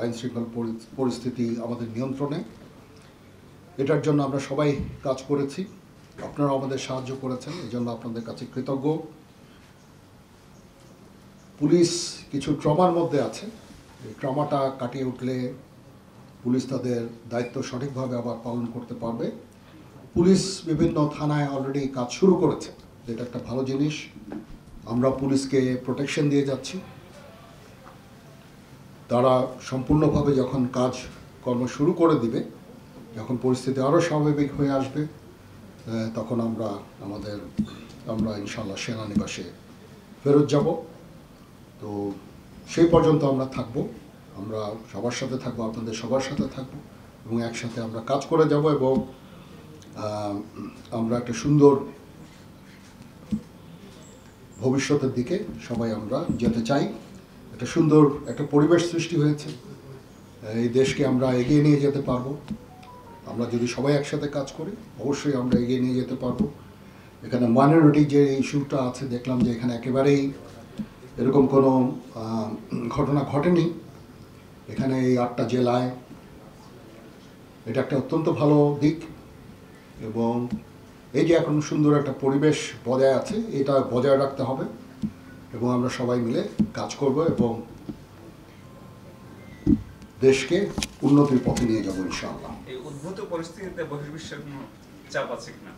আইন শৃঙ্খলা পরিস্থিতি আমাদের নিয়ন্ত্রণে। এটার জন্য আমরা সবাই কাজ করেছি, আপনারা আমাদের সাহায্য করেছেন, এই জন্য আপনাদের কাছে কৃতজ্ঞ। পুলিশ কিছু ট্রমার মধ্যে আছে, এই ট্রমাটা কাটিয়ে উঠলে পুলিশ তাদের দায়িত্ব সঠিকভাবে আবার পালন করতে পারবে। পুলিশ বিভিন্ন থানায় অলরেডি কাজ শুরু করেছে, এটা একটা ভালো জিনিস। আমরা পুলিশকে প্রোটেকশন দিয়ে যাচ্ছি, তারা সম্পূর্ণভাবে যখন কাজ কর্ম শুরু করে দিবে, যখন পরিস্থিতি আরও স্বাভাবিক হয়ে আসবে, তখন আমরা ইনশাল্লাহ সেনানিবাসে ফেরত যাব। তো সেই পর্যন্ত আমরা থাকবো, আমরা সবার সাথে থাকবো, আপনাদের সবার সাথে থাকবো এবং একসাথে আমরা কাজ করে যাব এবং আমরা একটা সুন্দর ভবিষ্যতের দিকে সবাই আমরা যেতে চাই। একটা সুন্দর একটা পরিবেশ সৃষ্টি হয়েছে, এই দেশকে আমরা এগিয়ে নিয়ে যেতে পারবো। আমরা যদি সবাই একসাথে কাজ করি অবশ্যই আমরা এগিয়ে নিয়ে যেতে পারবো। এখানে মাইনরিটি যে ইস্যুটা আছে, দেখলাম যে এখানে একেবারেই এরকম কোনো ঘটনা ঘটেনি। এখানে এই 8টা জেলায় এটা একটা অত্যন্ত ভালো দিক এবং এই যে এখন সুন্দর একটা পরিবেশ বজায় আছে, এটা বজায় রাখতে হবে এবং আমরা সবাই মিলে কাজ করব এবং দেশকে উন্নতির পথে নিয়ে যাব ইনশাআল্লাহ। এই উদ্ভূত পরিস্থিতিতে বহির্বিশ্বের কোনো চাপ আছে কিনা?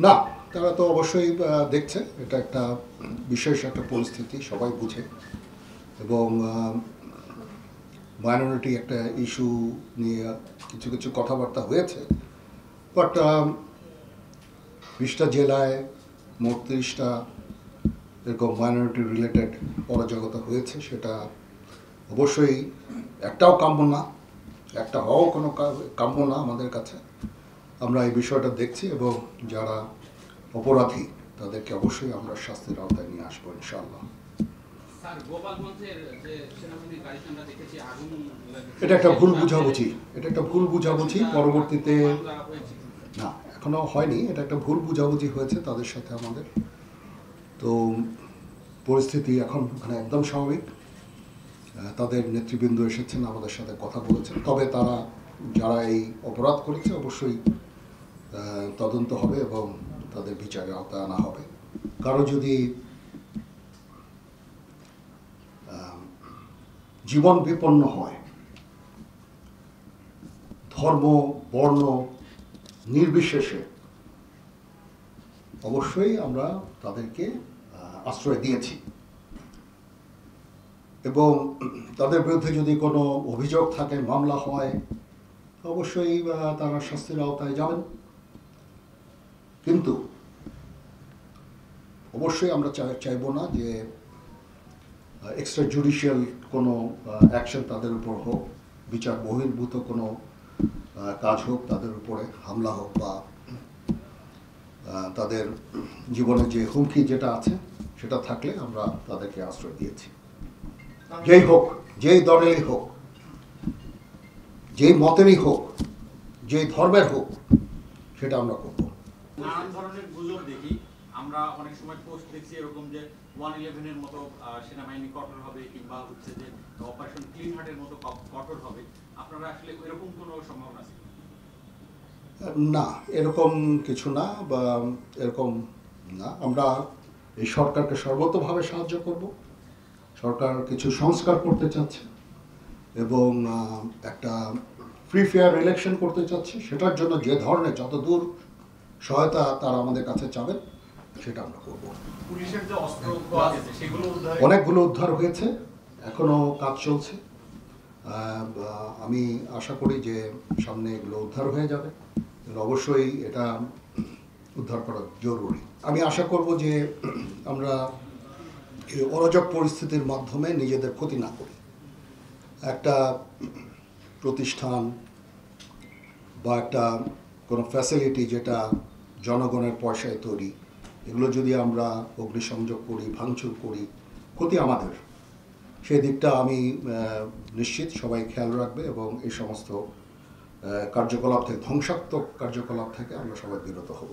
না, তারা তো অবশ্যই দেখছে, এটা একটা বিশেষ একটা পরিস্থিতি, সবাই বুঝে এবং মাইনরিটি একটা ইস্যু নিয়ে কিছু কিছু কথাবার্তা হয়েছে, বাট 20টা জেলায় মোট 30টা এরকম মাইনরিটি রিলেটেড অরাজকতা হয়েছে, সেটা অবশ্যই একটাও কাম্য না, একটা হওয়াও কোনো কাম্য না আমাদের কাছে। আমরা এই বিষয়টা দেখছি এবং যারা অপরাধী তাদেরকে অবশ্যই আমরা শাস্তির আওতায় নিয়ে আসবো ইনশাআল্লাহ। এটা একটা ভুল বুঝাবুঝি, পরবর্তীতে না এখনো হয়নি, এটা একটা ভুল বুঝাবুঝি হয়েছে তাদের সাথে আমাদের। তো পরিস্থিতি এখন ওখানে একদম স্বাভাবিক, তাদের নেতৃবৃন্দ এসেছেন, আমাদের সাথে কথা বলেছেন, তবে তারা যারা এই অপরাধ করেছে অবশ্যই তদন্ত হবে এবং তাদের বিচারের আওতায় আনা হবে। কারো যদি জীবন বিপন্ন হয়, ধর্ম বর্ণ নির্বিশেষে, অবশ্যই আমরা তাদেরকে আশ্রয় দিয়েছি এবং তাদের বিরুদ্ধে যদি কোনো অভিযোগ থাকে, মামলা হয়, অবশ্যই তারা শাস্তির আওতায় যাবেন। কিন্তু অবশ্যই আমরা চাইব না যে এক্সট্রা জুডিশিয়াল কোনো অ্যাকশন তাদের উপর হোক, বিচার বহির্ভূত কোনো কাজ হোক, তাদের উপরে হামলা হোক বা তাদের জীবনে যে হুমকি যেটা আছে সেটা থাকলে আমরা তাদেরকে আশ্রয় দিয়েছি। যেই হোক, যেই দলেরই হোক, যেই মতেরই হোক, যেই ধর্মের হোক, সেটা আমরা করব। নানান ধরনের গুজব দেখি আমরা, অনেক সময় পোস্ট দেখছি এরকম যে 111-এর মতো সেনাবাহিনী কঠোর হবে কিংবা হচ্ছে যে অপারেশন ক্লিন হার্টের মতো কঠোর হবে। আপনারা আসলে এরকম কোনো সম্ভাবনা আছে? না, এরকম কিছু না, বা এরকম না। আমরা এই সরকারকে সর্বতোভাবে সাহায্য করব। সরকার কিছু সংস্কার করতে চাচ্ছে এবং একটা ফ্রি ফেয়ার ইলেকশন করতে চাচ্ছে, সেটার জন্য যে ধরনের যতদূর সহায়তা তারা আমাদের কাছে চাবেন সেটা আমরা করব। পুলিশের যে অস্ত্র আছে সেগুলো অনেকগুলো উদ্ধার হয়েছে, এখনও কাজ চলছে। আমি আশা করি যে সামনে এগুলো উদ্ধার হয়ে যাবে, অবশ্যই এটা উদ্ধার করা জরুরি। আমি আশা করব যে আমরা এই অরাজক পরিস্থিতির মাধ্যমে নিজেদের ক্ষতি না করি। একটা প্রতিষ্ঠান বা একটা কোনো ফ্যাসিলিটি যেটা জনগণের পয়সায় তৈরি, এগুলো যদি আমরা অগ্নিসংযোগ করি, ভাঙচুর করি, ক্ষতি আমাদের। সেই দিকটা আমি নিশ্চিত সবাই খেয়াল রাখবে এবং এই সমস্ত কার্যকলাপ থেকে, ধ্বংসাত্মক কার্যকলাপ থেকে আমরা সবাই বিরত হব।